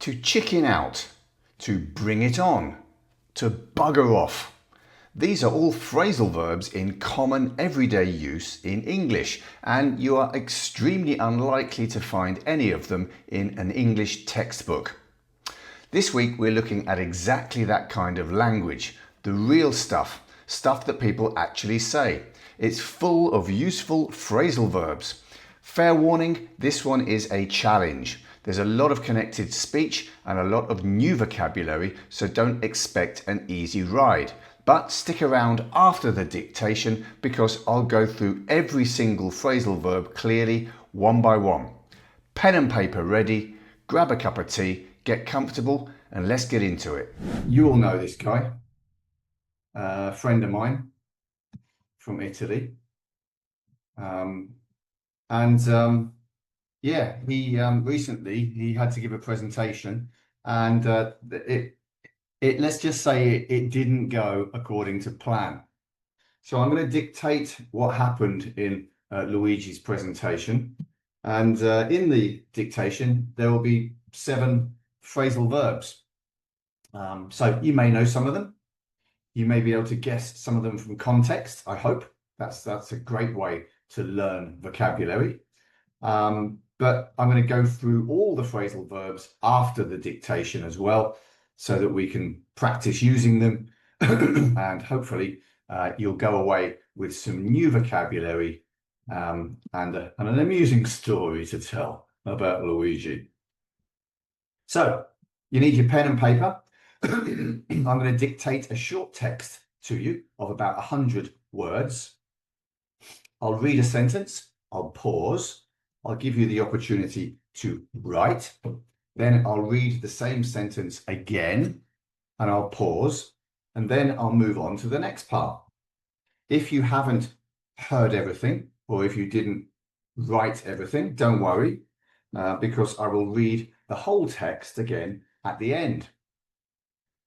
to chicken out, to bring it on, to bugger off. These are all phrasal verbs in common everyday use in English, and you are extremely unlikely to find any of them in an English textbook. This week we're looking at exactly that kind of language, the real stuff, stuff that people actually say. It's full of useful phrasal verbs. Fair warning, this one is a challenge. There's a lot of connected speech and a lot of new vocabulary, so don't expect an easy ride. But stick around after the dictation because I'll go through every single phrasal verb clearly, one by one. Pen and paper ready, grab a cup of tea, get comfortable, and let's get into it. You all know this guy, a friend of mine from Italy. Yeah, he recently he had to give a presentation, and let's just say it didn't go according to plan. So I'm going to dictate what happened in Luigi's presentation, and in the dictation there will be 7 phrasal verbs. So you may know some of them. You may be able to guess some of them from context. I hope that's a great way to learn vocabulary. But I'm going to go through all the phrasal verbs after the dictation as well, so that we can practice using them and hopefully you'll go away with some new vocabulary and an amusing story to tell about Luigi. So you need your pen and paper. I'm going to dictate a short text to you of about 100 words. I'll read a sentence, I'll pause, I'll give you the opportunity to write, then I'll read the same sentence again, and I'll pause, and then I'll move on to the next part. If you haven't heard everything, or if you didn't write everything, don't worry, because I will read the whole text again at the end.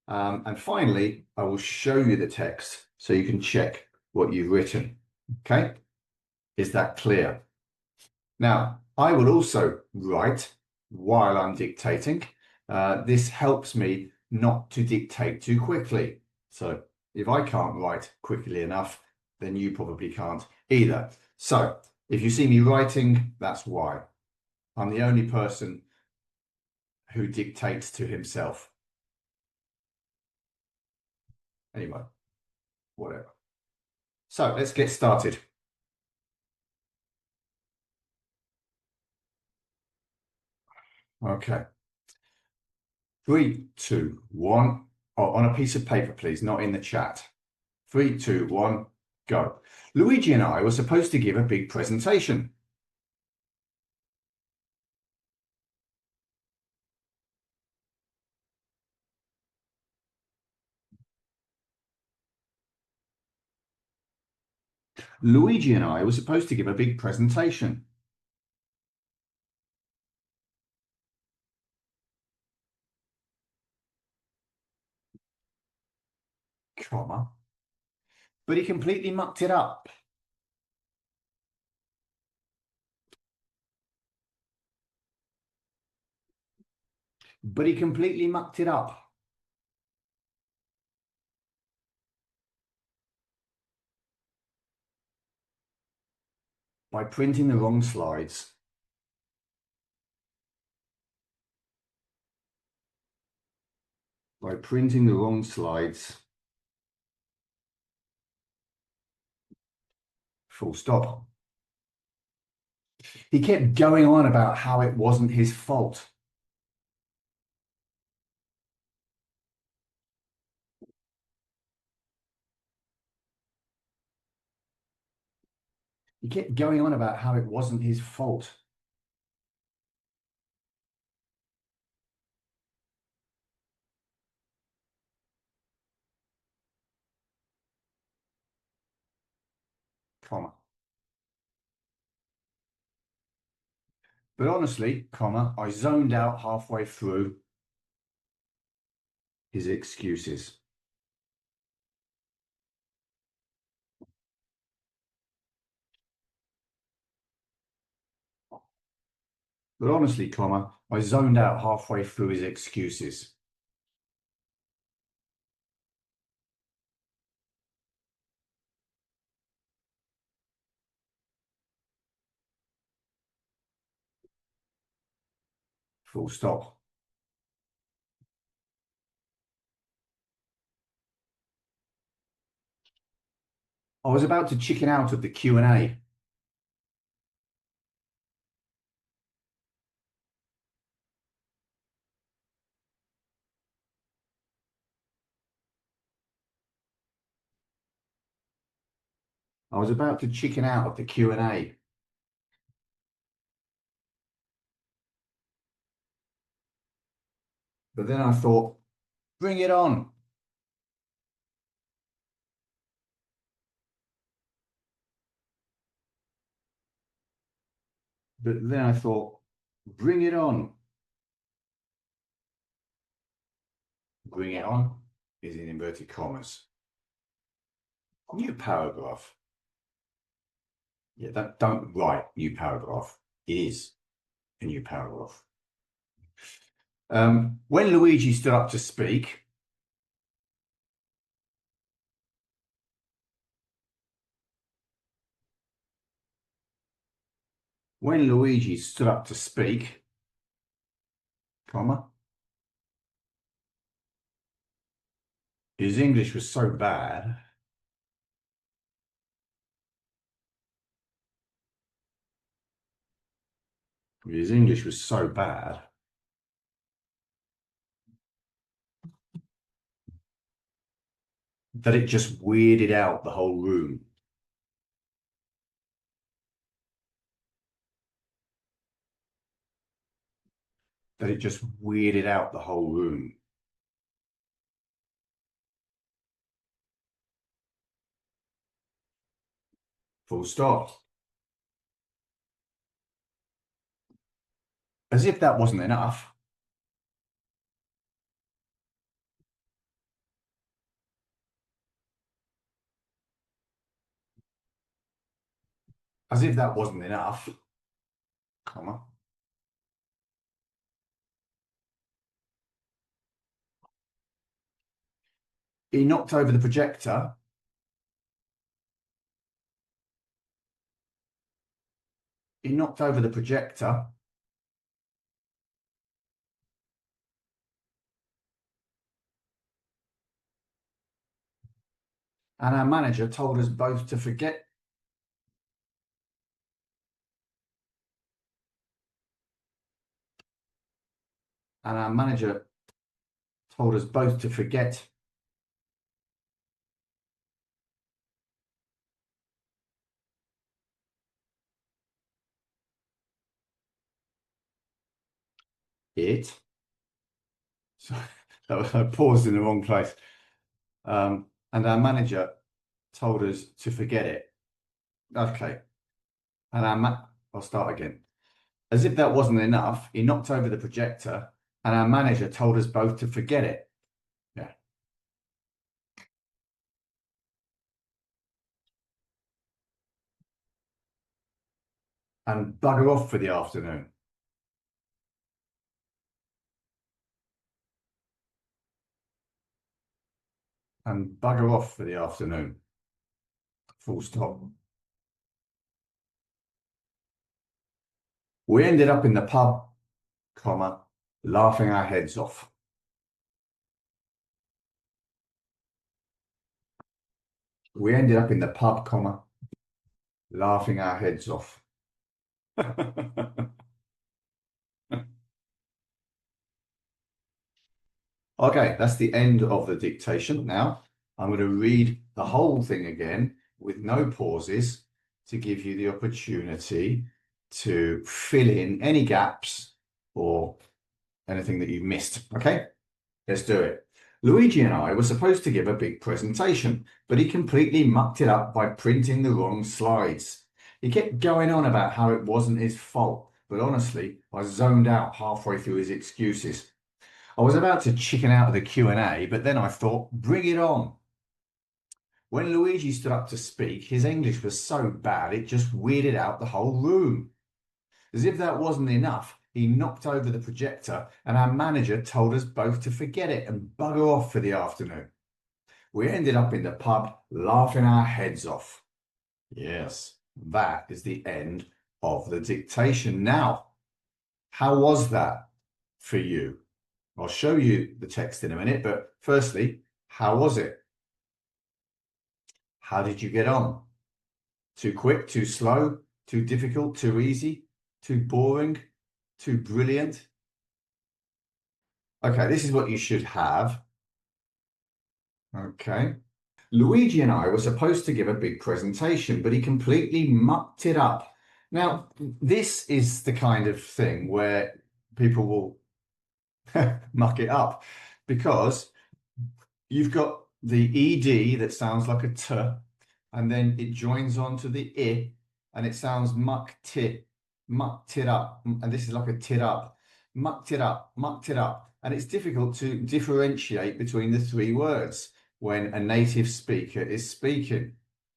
And finally, I will show you the text so you can check what you've written. Okay? Is that clear? Now, I will also write while I'm dictating. This helps me not to dictate too quickly. So if I can't write quickly enough, then you probably can't either. So if you see me writing, that's why. I'm the only person who dictates to himself. Anyway, whatever. So let's get started. Okay. 3, 2, 1. Oh, on a piece of paper, please, not in the chat. 3, 2, 1, go. Luigi and I were supposed to give a big presentation. Luigi and I were supposed to give a big presentation. Comma. But he completely mucked it up. But he completely mucked it up. By printing the wrong slides. By printing the wrong slides. Full stop. He kept going on about how it wasn't his fault. He kept going on about how it wasn't his fault. Comma. But honestly, comma, I zoned out halfway through his excuses. But honestly, comma, I zoned out halfway through his excuses. Full stop. I was about to chicken out of the Q&A. I was about to chicken out of the Q&A. But then I thought, bring it on. But then I thought, bring it on. Bring it on is in inverted commas. New paragraph. Yeah, don't write new paragraph. It is a new paragraph. When Luigi stood up to speak, when Luigi stood up to speak, comma, his English was so bad. His English was so bad that it just weirded out the whole room. That it just weirded out the whole room. Full stop. As if that wasn't enough. As if that wasn't enough, comma. He knocked over the projector. He knocked over the projector. And our manager told us both to forget. And our manager told us both to forget. It. So I paused in the wrong place. And our manager told us to forget it. Okay. And I'll start again. As if that wasn't enough, he knocked over the projector and our manager told us both to forget it. Yeah. And bugger off for the afternoon. And bugger off for the afternoon. Full stop. We ended up in the pub, comma, laughing our heads off. We ended up in the pub, comma, laughing our heads off. Okay, that's the end of the dictation. Now, I'm going to read the whole thing again with no pauses to give you the opportunity to fill in any gaps or anything that you missed. Okay, let's do it. Luigi and I were supposed to give a big presentation, but he completely mucked it up by printing the wrong slides. He kept going on about how it wasn't his fault, but honestly, I zoned out halfway through his excuses. I was about to chicken out of the Q&A, but then I thought, bring it on. When Luigi stood up to speak, his English was so bad it just weirded out the whole room. As if that wasn't enough, he knocked over the projector and our manager told us both to forget it and bugger off for the afternoon. We ended up in the pub laughing our heads off. Yes, that is the end of the dictation. Now, how was that for you? I'll show you the text in a minute, but firstly, how was it? How did you get on? Too quick, too slow, too difficult, too easy, too boring, too brilliant? Okay, this is what you should have. Okay. Luigi and I were supposed to give a big presentation, but he completely mucked it up. Now, this is the kind of thing where people will muck it up because you've got the ed that sounds like a t, and then it joins on to the I, and it sounds mucked it up, and this is like a tit up, mucked it up, and it's difficult to differentiate between the three words when a native speaker is speaking.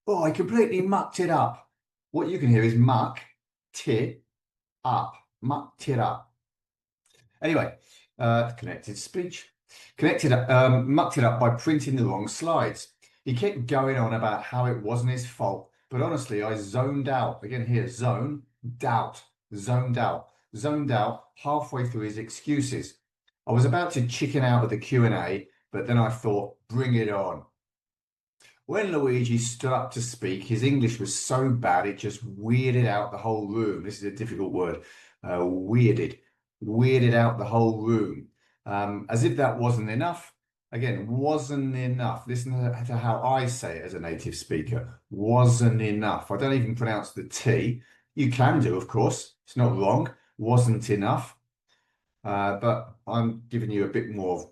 Oh, I completely mucked it up. What you can hear is muck, tit, up, mucked it up. Anyway, connected speech. Mucked it up by printing the wrong slides. He kept going on about how it wasn't his fault, but honestly, I zoned out. Again here, zoned out halfway through his excuses. I was about to chicken out of the Q&A, but then I thought, bring it on. When Luigi stood up to speak, his English was so bad it just weirded out the whole room. This is a difficult word. Weirded out the whole room. As if that wasn't enough. Again, wasn't enough. Listen to how I say it as a native speaker. Wasn't enough. I don't even pronounce the T. You can do, of course. It's not wrong. Wasn't enough. But I'm giving you a bit more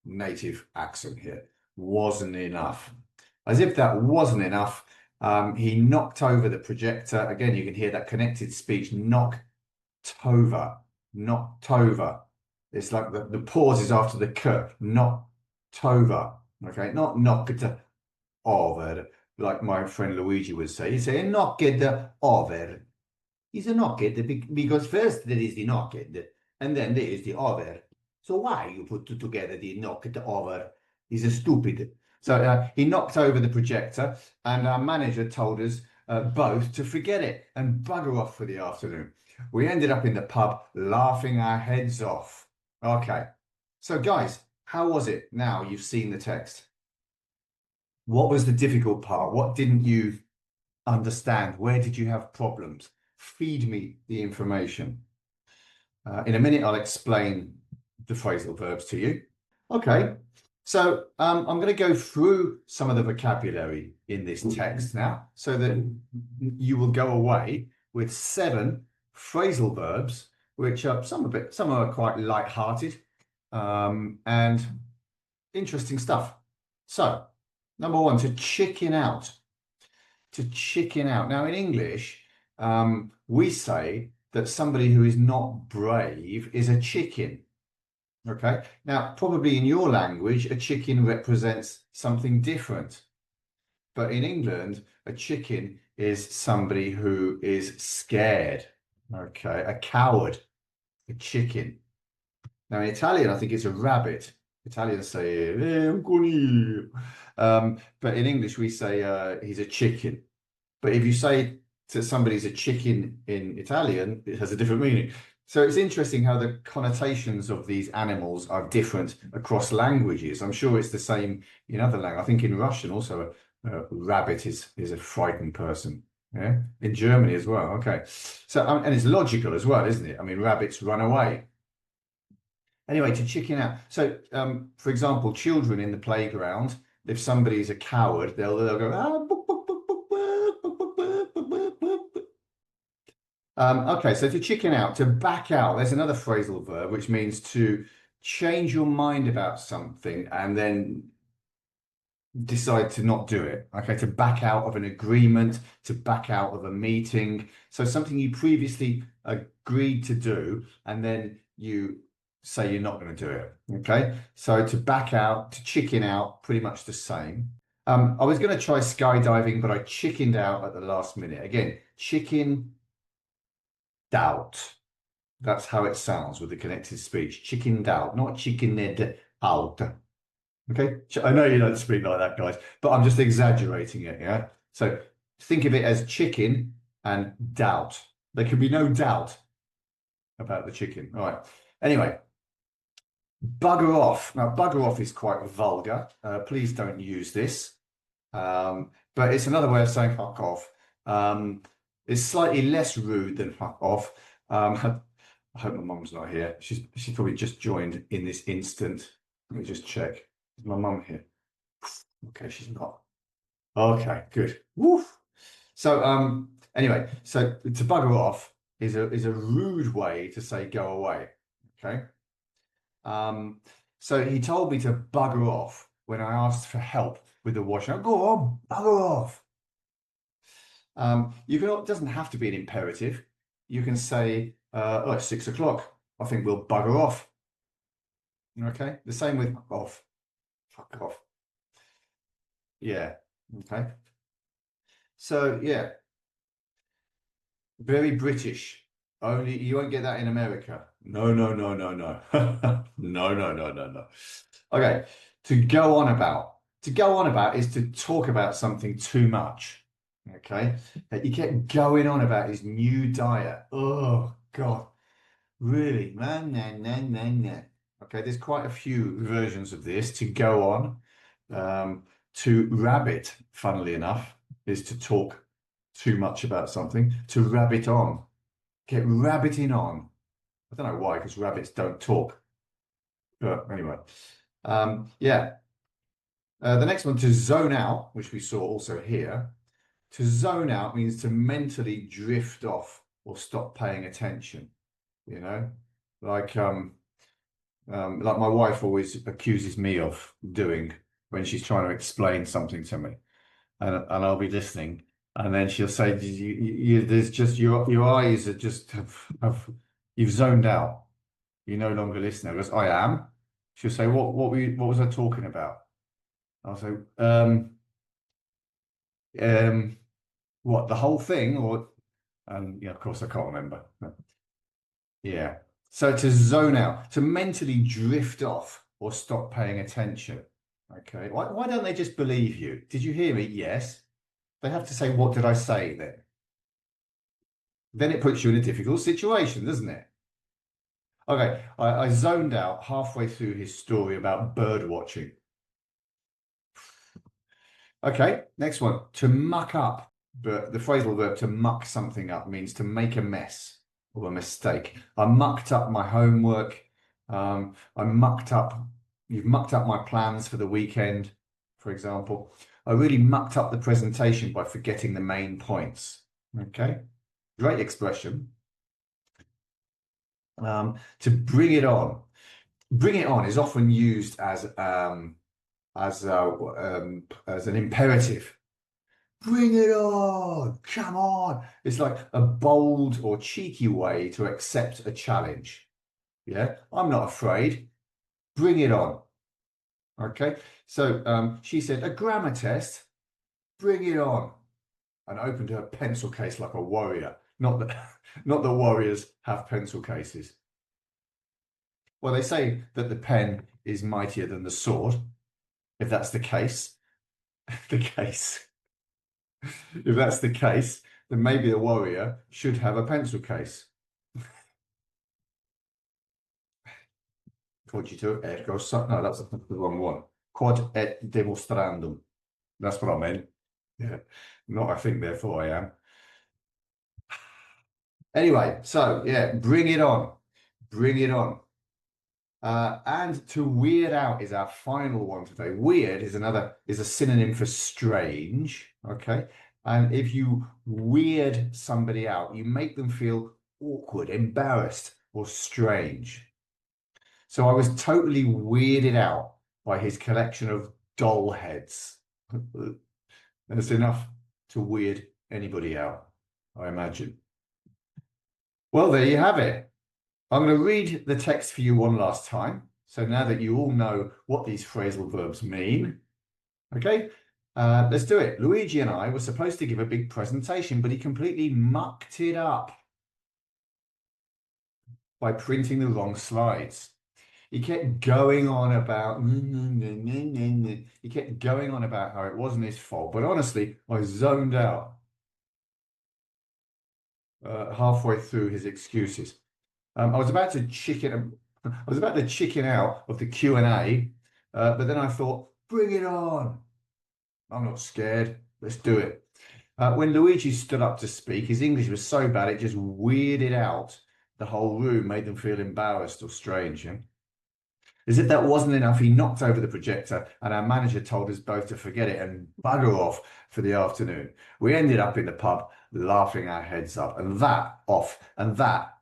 native accent here. Wasn't enough. As if that wasn't enough, he knocked over the projector. Again, you can hear that connected speech, knocked over. It's like the pause is after the k, knocked over. Okay, not knocked over, like my friend Luigi would say. He'd say knocked over. He's a knocked because first there is the knocked and then there is the over. So why you put together the knocked over? He's a stupid. So he knocked over the projector, and our manager told us both to forget it and bugger off for the afternoon. We ended up in the pub laughing our heads off. Okay, so guys, how was it now you've seen the text? What was the difficult part? What didn't you understand? Where did you have problems? Feed me the information. In a minute, I'll explain the phrasal verbs to you. Okay, so I'm going to go through some of the vocabulary in this text now so that you will go away with 7 phrasal verbs, which are some are quite light-hearted and interesting stuff. So, number 1, to chicken out. To chicken out. Now, in English, we say that somebody who is not brave is a chicken. Okay. Now, probably in your language, a chicken represents something different. But in England, a chicken is somebody who is scared. Okay. A coward, a chicken. Now, in Italian, I think it's a rabbit. Italians say, un coniglio. But in English, we say he's a chicken. But if you say to somebody's a chicken in Italian, it has a different meaning. So it's interesting how the connotations of these animals are different across languages. I'm sure it's the same in other languages. I think in Russian also a rabbit is a frightened person. Yeah, in Germany as well. Okay, so and it's logical as well, isn't it? I mean, rabbits run away. Anyway, to chicken out. So, for example, children in the playground, if somebody's a coward, they'll go, ah, book, book, book, book, book, book, book, book, book, book, book, book. Okay, so to chicken out, to back out, there's another phrasal verb which means to change your mind about something and then decide to not do it. Okay, to back out of an agreement, to back out of a meeting. So something you previously agreed to do and then you say you're not going to do it. Okay, so to back out, to chicken out, pretty much the same. I was going to try skydiving, but I chickened out at the last minute. Again, chicken doubt. That's how it sounds with the connected speech. Chickened out, not chickened out. Okay, I know you don't speak like that, guys, but I'm just exaggerating it, yeah? So think of it as chicken and doubt. There can be no doubt about the chicken. All right. Anyway, bugger off. Now, bugger off is quite vulgar. Please don't use this. But it's another way of saying fuck off. It's slightly less rude than fuck off. I hope my mum's not here. She's probably just joined in this instant. Let me just check. Is my mum here? Okay, she's not. Okay, good. Woof. So anyway, so to bugger off is a rude way to say go away. Okay. Um, so he told me to bugger off when I asked for help with the washing. Go on, bugger off. You can. It doesn't have to be an imperative. You can say, "Oh, it's 6 o'clock. I think we'll bugger off." Okay. The same with fuck off. Fuck off. Yeah. Okay. So yeah, very British. Only you won't get that in America. No, no, no, no, no. No, no, no, no, no. Okay. To go on about. To go on about is to talk about something too much. Okay. He kept going on about his new diet. Oh God. Really? Man, nah, nah, nah, nah. Okay, there's quite a few versions of this. To go on. To rabbit, funnily enough, is to talk too much about something. To rabbit on. Get rabbiting on. I don't know why, because rabbits don't talk. But anyway. Yeah. The next one, to zone out, which we saw also here. To zone out means to mentally drift off or stop paying attention, you know? Like like my wife always accuses me of doing when she's trying to explain something to me. And I'll be listening. And then she'll say, there's just your eyes are just have you've zoned out. You're no longer listening. I goes, I am. She'll say, what was I talking about? I'll say, um, what, the whole thing? Or yeah, of course I can't remember. Yeah. So to zone out, to mentally drift off or stop paying attention. Okay. Why don't they just believe you? Did you hear me? Yes. They have to say, what did I say then? Then it puts you in a difficult situation, doesn't it? Okay, I zoned out halfway through his story about bird watching. Okay, next one. To muck up. But the phrasal verb to muck something up means to make a mess or a mistake. I mucked up my homework. You've mucked up my plans for the weekend, for example. I really mucked up the presentation by forgetting the main points. Okay, great expression. To bring it on. Bring it on is often used as an imperative. Bring it on, come on. It's like a bold or cheeky way to accept a challenge. Yeah, I'm not afraid. Bring it on. Okay. So she said, a grammar test, bring it on. And opened her pencil case like a warrior. Not that not that warriors have pencil cases. Well, they say that the pen is mightier than the sword. If that's the case, the case. If that's the case, then maybe a warrior should have a pencil case. Cogito ergo sum. No, that's the wrong one. Quod et demonstrandum. That's what I meant. Yeah. Not I think, therefore I am. Anyway, so yeah, bring it on. Bring it on. And to weird out is our final one today. Weird is a synonym for strange. Okay. And if you weird somebody out, you make them feel awkward, embarrassed, or strange. So I was totally weirded out by his collection of doll heads. That's enough to weird anybody out, I imagine. Well, there you have it. I'm going to read the text for you one last time. So now that you all know what these phrasal verbs mean, okay, let's do it. Luigi and I were supposed to give a big presentation, but he completely mucked it up. by printing the wrong slides. He kept going on about, he kept going on about how it wasn't his fault. But honestly, I zoned out halfway through his excuses. I was about to chicken out of the Q&A, but then I thought, bring it on. I'm not scared. Let's do it. When Luigi stood up to speak, his English was so bad it just weirded out the whole room, made them feel embarrassed or strange. Yeah? As if that wasn't enough, he knocked over the projector, and our manager told us both to forget it and bugger off for the afternoon. We ended up in the pub laughing our heads up, and that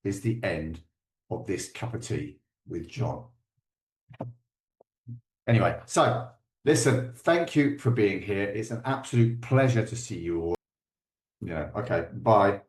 is the end of this cup of tea with John. Anyway, so listen, thank you for being here. It's an absolute pleasure to see you all. Yeah, okay, bye.